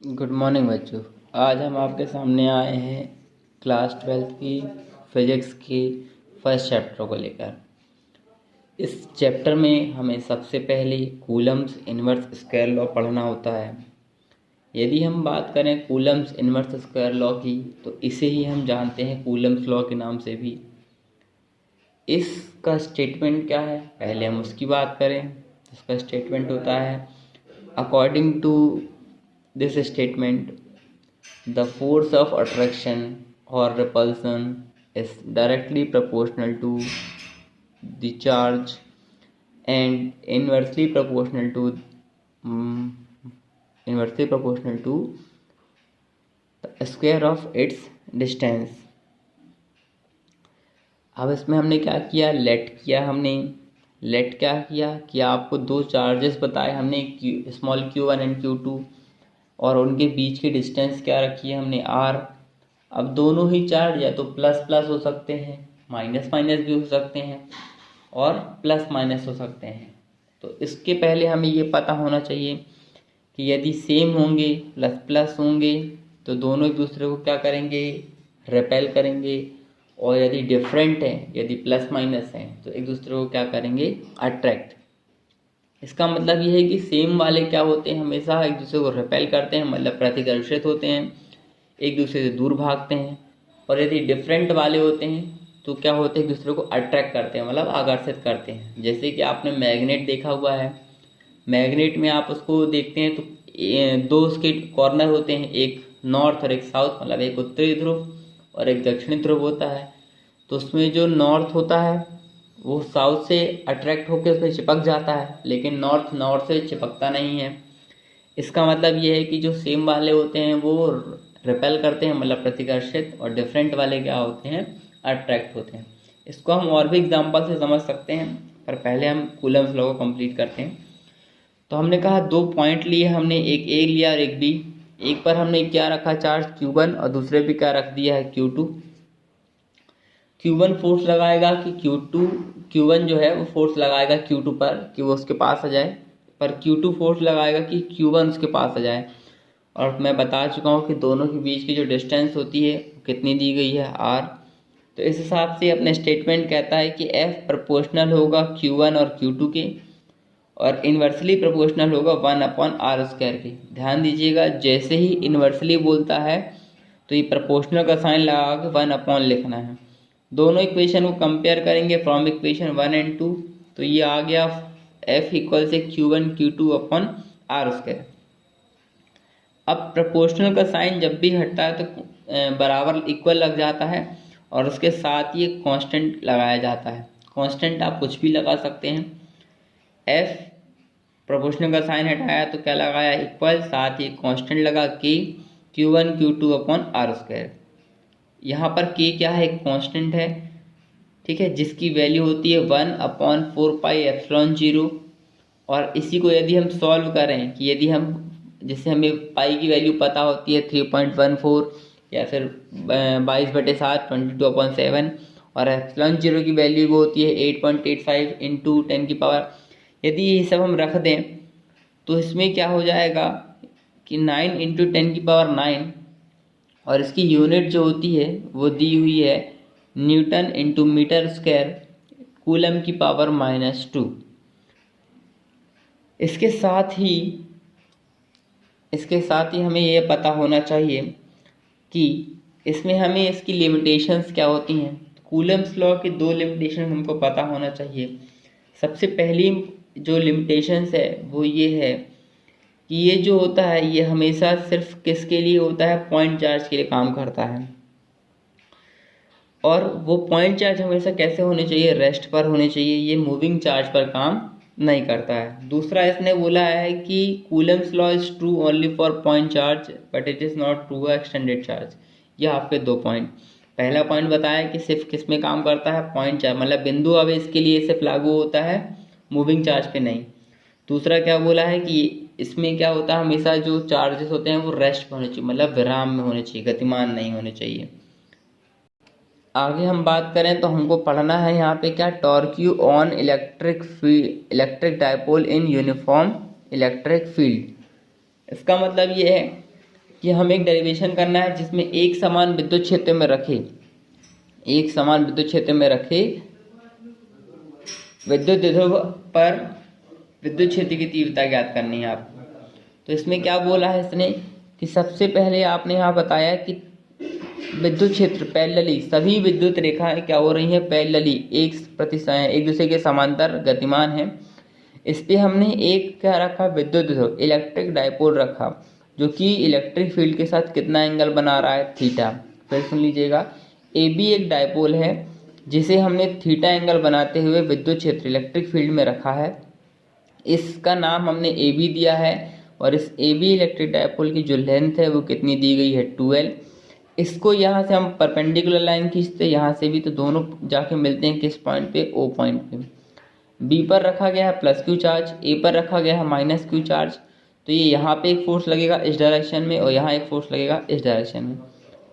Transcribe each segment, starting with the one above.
Good morning बच्चों। आज हम आपके सामने आए हैं क्लास 12th की फिजिक्स की फर्स्ट चैप्टर को लेकर। इस चैप्टर में हमें सबसे पहले कूलम्स इन्वर्स स्क्वायर लॉ पढ़ना होता है। यदि हम बात करें कूलम्स इन्वर्स स्क्वायर लॉ की, तो इसे ही हम जानते हैं कूलम्स लॉ के नाम से भी। इसका स्टेटमेंट क्या है, पहले हम उसकी बात करें। इसका स्टेटमेंट होता है, according to this statement, the force of attraction or repulsion is directly proportional to the charge and mm, inversely proportional to the square of its distance। अब इसमें हमने क्या किया, लेट क्या किया कि आपको दो चार्जेस बताए हमने, स्मॉल q1 एंड q2, और उनके बीच की डिस्टेंस क्या रखी है हमने r। अब दोनों ही चार्ज या तो प्लस प्लस हो सकते हैं, माइनस माइनस भी हो सकते हैं, और प्लस माइनस हो सकते हैं। तो इसके पहले हमें ये पता होना चाहिए कि यदि सेम होंगे, प्लस प्लस होंगे, तो दोनों एक दूसरे को क्या करेंगे, रिपेल करेंगे। और यदि डिफरेंट हैं, यदि प्लस माइनस हैं, तो एक दूसरे को क्या करेंगे, अट्रैक्ट। इसका मतलब ये है कि सेम वाले क्या होते हैं, हमेशा एक दूसरे को रिपेल करते हैं, मतलब प्रतिकर्षित होते हैं, एक दूसरे से दूर भागते हैं। और यदि डिफरेंट वाले होते हैं तो क्या होते हैं, एक दूसरे को अट्रैक्ट करते हैं, मतलब आकर्षित करते हैं। जैसे कि आपने मैग्नेट देखा हुआ है, मैग्नेट में आप उसको देखते हैं तो दो उसके कॉर्नर होते हैं, एक नॉर्थ और एक साउथ, मतलब एक उत्तरी ध्रुव और एक दक्षिणी ध्रुव होता है। तो उसमें जो नॉर्थ होता है वो साउथ से अट्रैक्ट होकर उसमें चिपक जाता है, लेकिन नॉर्थ से चिपकता नहीं है। इसका मतलब ये है कि जो सेम वाले होते हैं वो रिपेल करते हैं, मतलब प्रतिकर्षित, और डिफरेंट वाले क्या होते हैं, अट्रैक्ट होते हैं। इसको हम और भी एग्जांपल से समझ सकते हैं, पर पहले हम कूलम्स लॉ को कंप्लीट करते हैं। तो हमने कहा दो पॉइंट लिए हमने, एक ए लिया और एक बी। एक पर हमने क्या रखा, चार्ज Q1, और दूसरे पे क्या रख दिया है, Q2। Q1 फोर्स लगाएगा कि Q1 जो है वो फोर्स लगाएगा Q2 पर कि वो उसके पास आ जाए, पर Q2 फोर्स लगाएगा कि Q1 उसके पास आ जाए। और मैं बता चुका हूँ कि दोनों के बीच की जो डिस्टेंस होती है कितनी दी गई है, r। तो इस हिसाब से अपने स्टेटमेंट कहता है कि F प्रोपोर्शनल होगा Q1 और Q2 के, और इन्वर्सली प्रोपोर्शनल होगा 1/r² के। ध्यान दीजिएगा, जैसे ही इन्वर्सली बोलता है तो ये प्रोपोर्शनल का साइन लगा के 1/ लिखना है। दोनों इक्वेशन को कंपेयर करेंगे फ्रॉम इक्वेशन 1 एंड 2, तो ये आ गया F इक्वल से Q1 Q2/r²। अब प्रोपोर्शनल का साइन जब भी हटता है तो बराबर इक्वल लग जाता है, और उसके साथ ही एक कांस्टेंट लगाया जाता है। कांस्टेंट आप कुछ भी लगा सकते हैं। F प्रोपोर्शनल का साइन हटाया तो क्या लगाया, इक्वल, साथ ही कांस्टेंट लगा K Q1 Q2/r²। यहाँ पर K क्या है, एक कांस्टेंट है, ठीक है, जिसकी वैल्यू होती है 1/4πε0। और इसी को यदि हम सॉल्व करें कि यदि हम, जैसे हमें पाई की वैल्यू पता होती है 3.14, या फिर 22/7 22/7, और ε0 की वैल्यू वो होती है 8.85 × 10⁻। यदि ये सब हम रख दें तो इसमें क्या हो जाएगा कि 9 × 10⁹, और इसकी यूनिट जो होती है वो दी हुई है न्यूटन × मीटर², कूलम की पावर -2। इसके साथ ही हमें ये पता होना चाहिए कि इसमें हमें इसकी लिमिटेशंस क्या होती हैं। कूलम्स लॉ की दो लिमिटेशन हमको पता होना चाहिए। सबसे पहली जो लिमिटेशंस है वो ये है कि ये जो होता है ये हमेशा सिर्फ किसके लिए होता है, पॉइंट चार्ज के लिए काम करता है। और वो पॉइंट चार्ज हमेशा कैसे होने चाहिए, रेस्ट पर होने चाहिए, ये मूविंग चार्ज पर काम नहीं करता है। दूसरा इसने बोला है कि Coulomb's law is true only for point charge but it is not true extended charge. ये आपके दो पॉइंट। पहला पॉइंट बताया कि सिर्फ किस में काम करता है, पॉइंट चार्ज, मतलब बिंदु आवेश के लिए सिर्फ लागू होता है, मूविंग चार्ज पे नहीं। दूसरा क्या बोला है कि इसमें क्या होता है, हमेशा जो चार्जेस होते हैं वो रेस्ट पर होने चाहिए, मतलब विराम में होने चाहिए, गतिमान नहीं होने चाहिए। आगे हम बात करें तो हमको पढ़ना है यहाँ पे क्या, torque on electric dipole in uniform electric field. इसका मतलब ये है कि हमें एक डेरिवेशन करना है जिसमें एक समान विद्युत क्षेत्र में रखे विद्युत ध्रुव पर विद्युत क्षेत्र की तीव्रता ज्ञात करनी है आपको। तो इसमें क्या बोला है इसने कि सबसे पहले आपने यहाँ बताया कि विद्युत क्षेत्र पैरेलली, सभी विद्युत रेखाएं क्या हो रही हैं, पैरेलली एक दूसरे के समांतर गतिमान है। इस पे हमने एक क्या रखा, विद्युत ध्रुव इलेक्ट्रिक डायपोल रखा, जो कि इलेक्ट्रिक फील्ड के साथ कितना एंगल बना रहा है, थीटा। फिर सुन लीजिएगा, ए बी एक डायपोल है जिसे हमने थीटा एंगल बनाते हुए विद्युत क्षेत्र इलेक्ट्रिक फील्ड में रखा है। इसका नाम हमने ए बी दिया है और इस ए बी इलेक्ट्रिक डायपोल की जो लेंथ है वो कितनी दी गई है, 12। इसको यहाँ से हम परपेंडिकुलर लाइन खींचते हैं यहाँ से भी, तो दोनों जाके मिलते हैं किस पॉइंट पे, ओ पॉइंट पे। बी पर रखा गया है प्लस क्यू चार्ज, ए पर रखा गया है माइनस क्यू चार्ज। तो ये यहाँ पे एक फोर्स लगेगा इस डायरेक्शन में और यहाँ एक फोर्स लगेगा इस डायरेक्शन में।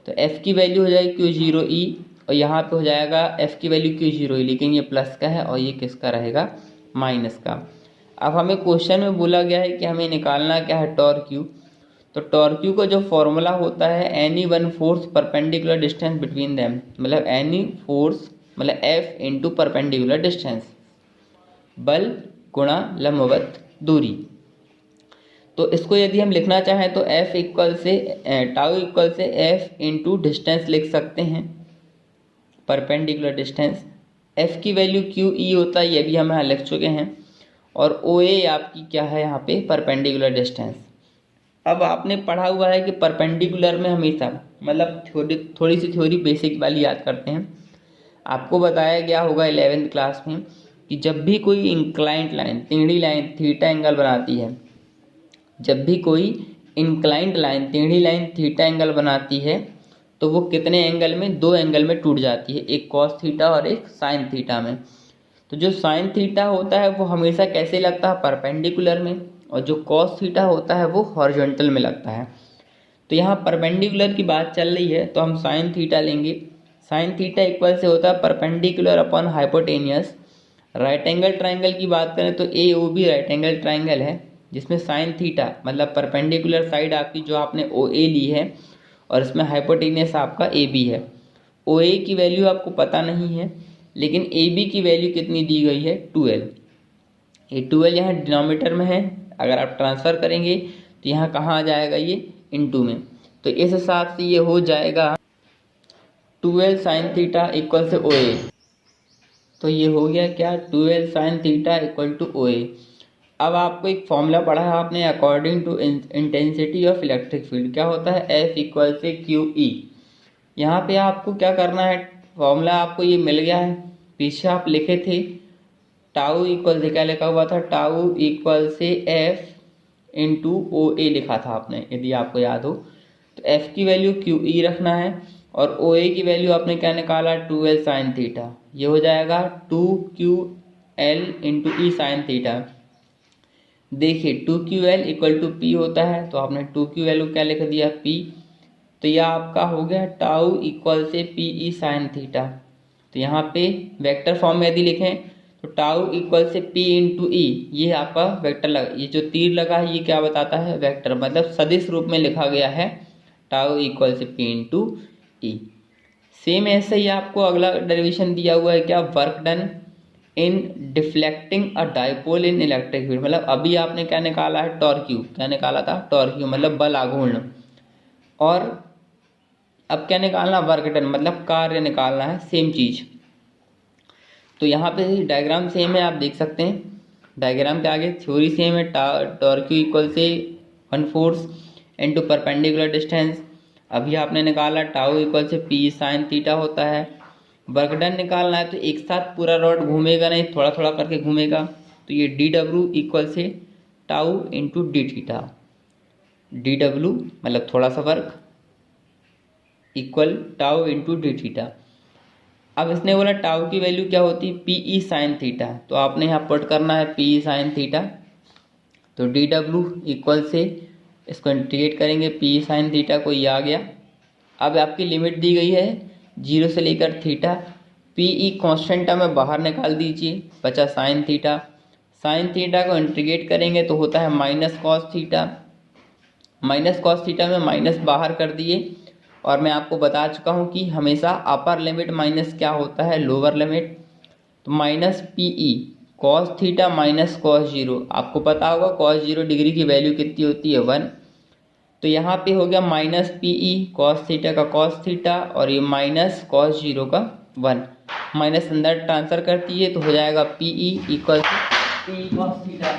तो एफ की वैल्यू हो जाएगी क्यू जीरो ई और यहाँ पे हो जाएगा एफ की वैल्यू क्यू जीरो ई, लेकिन ये प्लस का है और ये किसका रहेगा, माइनस का। अब हमें क्वेश्चन में बोला गया है कि हमें निकालना क्या है, टॉर्क क्यू। तो टॉर्क क्यू का जो फॉर्मूला होता है any one force perpendicular distance between them, मतलब एनी फोर्स मतलब एफ इंटू परपेंडिकुलर डिस्टेंस, बल गुणा लंबवत दूरी। तो इसको यदि हम लिखना चाहें तो एफ इक्वल से टाउ इक्वल से एफ इंटू डिस्टेंस लिख सकते हैं, परपेंडिकुलर डिस्टेंस। एफ की वैल्यू क्यू ई होता है, ये भी हम यहाँ लिख चुके हैं, और ओ ए आपकी क्या है यहाँ पे, परपेंडिकुलर डिस्टेंस। अब आपने पढ़ा हुआ है कि परपेंडिकुलर में हमेशा, मतलब थोड़ी सी थ्योरी बेसिक वाली याद करते हैं। आपको बताया गया होगा 11th क्लास में कि जब भी कोई इंक्लाइंट लाइन, टेढ़ी लाइन थीटा एंगल बनाती है, जब भी कोई इंक्लाइंट लाइन, टेढ़ी लाइन थीटा एंगल बनाती है तो वो कितने एंगल में, दो एंगल में टूट जाती है, एक कॉस थीटा और एक साइन थीटा में। तो जो साइन थीटा होता है वो हमेशा कैसे लगता है, परपेंडिकुलर में, और जो कॉस थीटा होता है वो हॉरिजॉन्टल में लगता है। तो यहाँ परपेंडिकुलर की बात चल रही है तो हम साइन थीटा लेंगे। साइन थीटा इक्वल से होता है perpendicular upon hypotenuse. Right angle triangle की बात करें तो A O B right angle triangle है, जिसमें साइन थीटा मतलब परपेंडिकुलर साइड आपकी जो आपने ओ ए ली है और इसमें हाइपोटेनियस आपका ए बी है। ओ ए की वैल्यू आपको पता नहीं है, लेकिन ए बी की वैल्यू कितनी दी गई है, 12। ये 12 यहाँ डिनोमिनेटर में है, अगर आप ट्रांसफ़र करेंगे तो यहाँ कहाँ आ जाएगा, ये इनटू में। तो इस हिसाब से ये हो जाएगा 12 साइन थीटा इक्वल से ओ ए। तो ये हो गया क्या, 12 sine theta equal to O A. अब आपको एक फॉर्मूला पढ़ा है आपने, according to intensity of electric field क्या होता है, एफ इक्वल से क्यू ई। यहाँ पे आपको क्या करना है, फॉर्मूला आपको ये मिल गया है, पीछे आप लिखे थे टाउ इक्वल से क्या लिखा हुआ था, टाउ इक्वल से एफ इंटू ओ ए लिखा था आपने, यदि आपको याद हो। तो एफ की वैल्यू क्यू ई रखना है और ओ ए की वैल्यू आपने क्या निकाला, 2l साइन थीटा। ये हो जाएगा 2ql इंटू ई साइन थीटा। देखिए 2ql इक्वल टू पी होता है, तो आपने 2ql को क्या लिख दिया, p। तो यह आपका हो गया टाउ इक्वल से पी ई साइन थीटा। तो यहाँ पे वेक्टर फॉर्म में यदि लिखें तो टाउ इक्वल से p इंटू ई, ये आपका वेक्टर लगा, ये जो तीर लगा है ये क्या बताता है, वेक्टर, मतलब सदिश रूप में लिखा गया है, टाउ इक्वल से p इंटू ई। सेम ऐसे ही आपको अगला डेरिवेशन दिया हुआ है क्या, work done in deflecting a dipole in electric field. मतलब अभी आपने क्या निकाला है, टॉर्क क्यू, क्या निकाला था, टॉर्क क्यू मतलब बल आघूर्ण, और अब क्या निकालना, वर्क डन मतलब कार्य निकालना है, सेम चीज़। तो यहाँ पे डायग्राम सेम है, आप देख सकते हैं डायग्राम के आगे थ्योरी सेम है, टॉर्क क्यू इक्वल से 1 फोर्स इनटू परपेंडिकुलर डिस्टेंस। अभी आपने निकाला टाउ इक्वल से पी साइन थीटा होता है। वर्क डन निकालना है तो एक साथ पूरा रॉड घूमेगा नहीं, थोड़ा थोड़ा करके घूमेगा। तो ये डी डब्ल्यू इक्वल से tau into D theta, D W मतलब थोड़ा सा work equal tau into D theta. अब इसने बोला टाउ की वैल्यू क्या होती है, पी ई साइन थीटा, तो आपने यहाँ पुट करना है पी ई साइन थीटा। तो डी डब्ल्यू इक्वल से इसको इंटीग्रेट करेंगे, पी ई साइन थीटा को ये आ गया। अब आपकी लिमिट दी गई है 0 से लेकर थीटा, पी ई कॉन्स्टेंट में बाहर निकाल दीजिए, बचा साइन थीटा। साइन थीटा को इंटीग्रेट करेंगे तो होता है minus cos theta, minus cos theta में माइनस बाहर कर दिए, और मैं आपको बता चुका हूँ कि हमेशा अपर लिमिट माइनस क्या होता है, लोअर लिमिट। तो minus P E cos theta minus cos zero, आपको पता होगा कॉस जीरो डिग्री की वैल्यू कितनी होती है 1। तो यहाँ पे हो गया minus P E cos theta का कॉस थीटा, और ये माइनस कॉस जीरो का 1, माइनस अंदर ट्रांसफर करती है तो हो जाएगा P E equal to P cos theta.